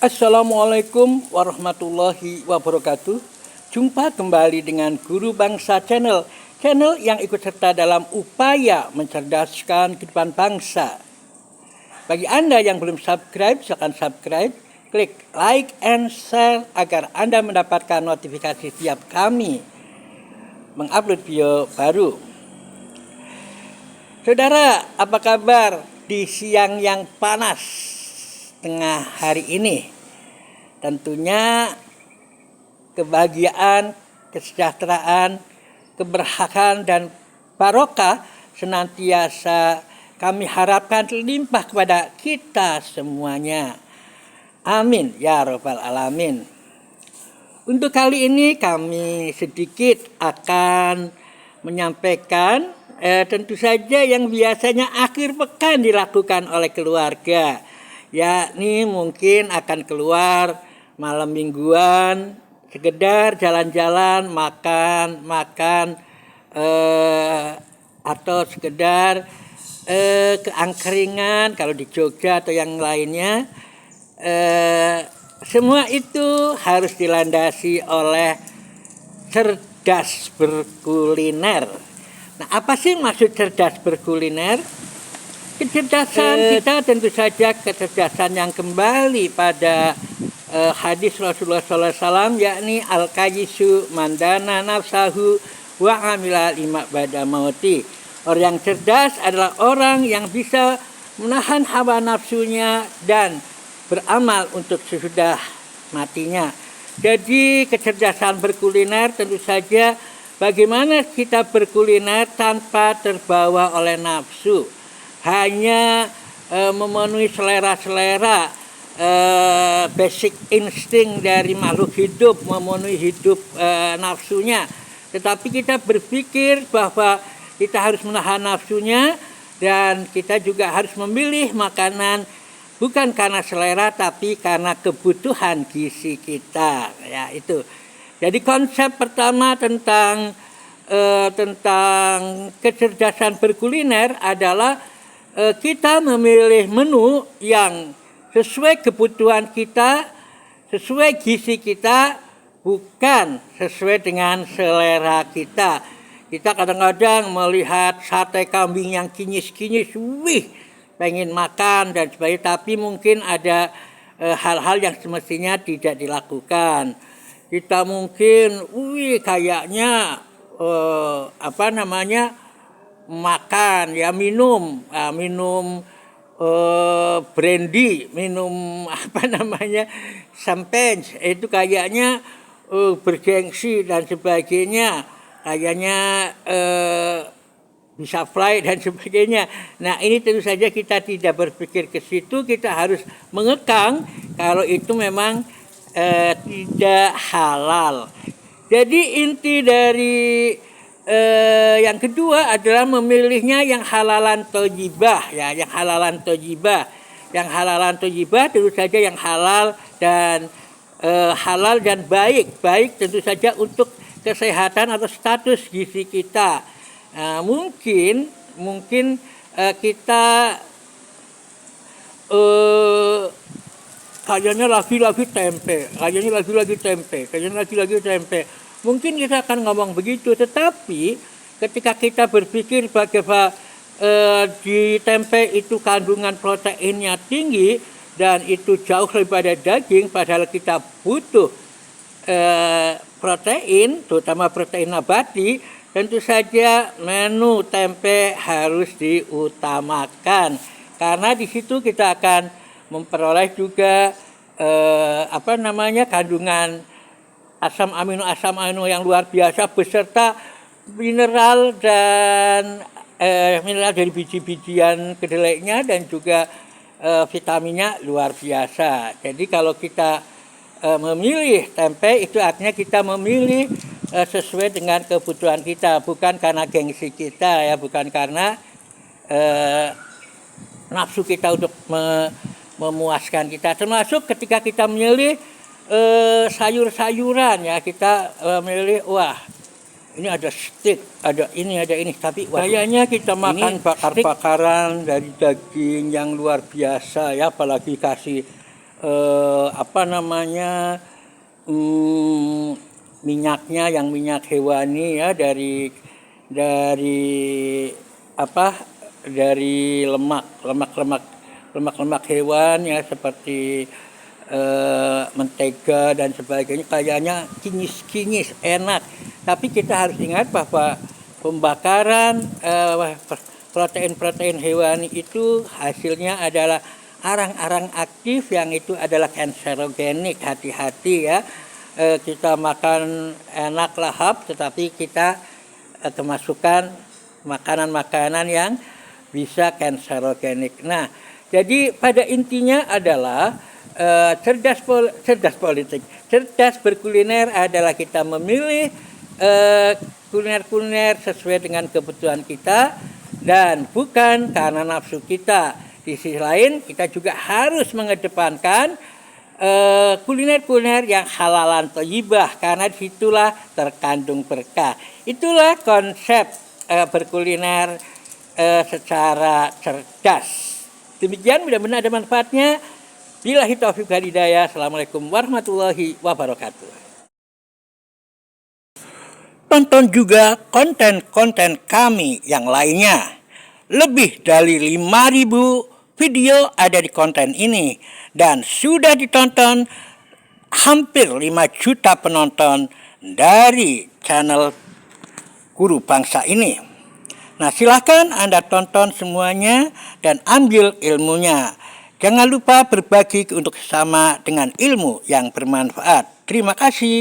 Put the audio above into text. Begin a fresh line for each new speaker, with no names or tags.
Assalamualaikum warahmatullahi wabarakatuh. Jumpa kembali dengan Guru Bangsa Channel, channel yang ikut serta dalam upaya mencerdaskan kehidupan bangsa. Bagi Anda yang belum subscribe, silakan subscribe, klik like and share agar Anda mendapatkan notifikasi setiap kami mengupload video baru. Saudara, apa kabar di siang yang panas tengah hari ini? Tentunya kebahagiaan, kesejahteraan, keberkahan dan barokah senantiasa kami harapkan terlimpah kepada kita semuanya. Amin ya rabbal alamin. Untuk kali ini kami sedikit akan menyampaikan tentu saja yang biasanya akhir pekan dilakukan oleh keluarga, yakni mungkin akan keluar malam mingguan, sekedar jalan-jalan, makan, atau sekedar keangkringan kalau di Jogja atau yang lainnya. Semua itu harus dilandasi oleh cerdas berkuliner. Nah, apa sih maksud cerdas berkuliner? Kecerdasan kita tentu saja kecerdasan yang kembali pada hadis Rasulullah SAW, yakni al-kayisu mandana nafsahu wa amila lima ba'da mauti. Orang yang cerdas adalah orang yang bisa menahan hawa nafsunya dan beramal untuk sesudah matinya. Jadi kecerdasan berkuliner tentu saja bagaimana kita berkuliner tanpa terbawa oleh nafsu. Hanya memenuhi selera-selera basic insting dari makhluk hidup, memenuhi hidup nafsunya. Tetapi kita berpikir bahwa kita harus menahan nafsunya dan kita juga harus memilih makanan bukan karena selera tapi karena kebutuhan gizi kita. Ya, itu. Jadi konsep pertama tentang kecerdasan berkuliner adalah kita memilih menu yang sesuai kebutuhan kita, sesuai gizi kita, bukan sesuai dengan selera kita. Kita kadang-kadang melihat sate kambing yang kinyis-kinyis, wih, pengen makan dan sebagainya, tapi mungkin ada hal-hal yang semestinya tidak dilakukan. Kita mungkin, wih, kayaknya makan ya, minum brandy, minum champagne, itu kayaknya bergengsi dan sebagainya, kayaknya bisa fly dan sebagainya. Nah, ini tentu saja kita tidak berpikir ke situ, kita harus mengekang kalau itu memang tidak halal. Jadi inti dari yang kedua adalah memilihnya yang halalan thayyibah, ya, yang halalan thayyibah. Yang halalan thayyibah tentu saja yang halal dan baik. Baik tentu saja untuk kesehatan atau status gizi kita. Mungkin kita kayaknya lagi-lagi tempe. Mungkin kita akan ngomong begitu, tetapi ketika kita berpikir bagaimana di tempe itu kandungan proteinnya tinggi dan itu jauh daripada daging, padahal kita butuh protein, terutama protein nabati, tentu saja menu tempe harus diutamakan karena di situ kita akan memperoleh juga kandungan asam amino yang luar biasa beserta mineral dan mineral dari biji-bijian kedelainya dan juga vitaminnya luar biasa. Jadi kalau kita memilih tempe itu artinya kita memilih sesuai dengan kebutuhan kita, bukan karena gengsi kita, ya, bukan karena nafsu kita untuk memuaskan kita. Termasuk ketika kita memilih sayur-sayuran, ya, kita memilih, wah, ini ada steak, ada ini, tapi kayaknya kita makan bakar-bakaran dari daging yang luar biasa, ya, apalagi kasih apa namanya, minyaknya yang minyak hewani ya, dari apa, dari lemak hewan ya, seperti mentega dan sebagainya, kayaknya kinyis enak. Tapi kita harus ingat bahwa pembakaran protein hewani itu hasilnya adalah arang-arang aktif yang itu adalah kanserogenik. Hati-hati ya, kita makan enak lahap tetapi kita kemasukan makanan-makanan yang bisa kanserogenik. Nah, jadi pada intinya adalah cerdas politik, cerdas berkuliner adalah kita memilih kuliner-kuliner sesuai dengan kebutuhan kita dan bukan karena nafsu kita. Di sisi lain kita juga harus mengedepankan kuliner-kuliner yang halalan thayyibah, karena disitulah terkandung berkah. Itulah konsep berkuliner secara cerdas. Demikian, mudah-mudahan ada manfaatnya. Billahi taufiq wal hidayah. Assalamualaikum warahmatullahi wabarakatuh. Tonton juga konten-konten kami yang lainnya. Lebih dari 5.000 video ada di konten ini dan sudah ditonton hampir 5 juta penonton dari channel Guru Bangsa ini. Nah, silakan Anda tonton semuanya dan ambil ilmunya. Jangan lupa berbagi untuk sesama dengan ilmu yang bermanfaat. Terima kasih.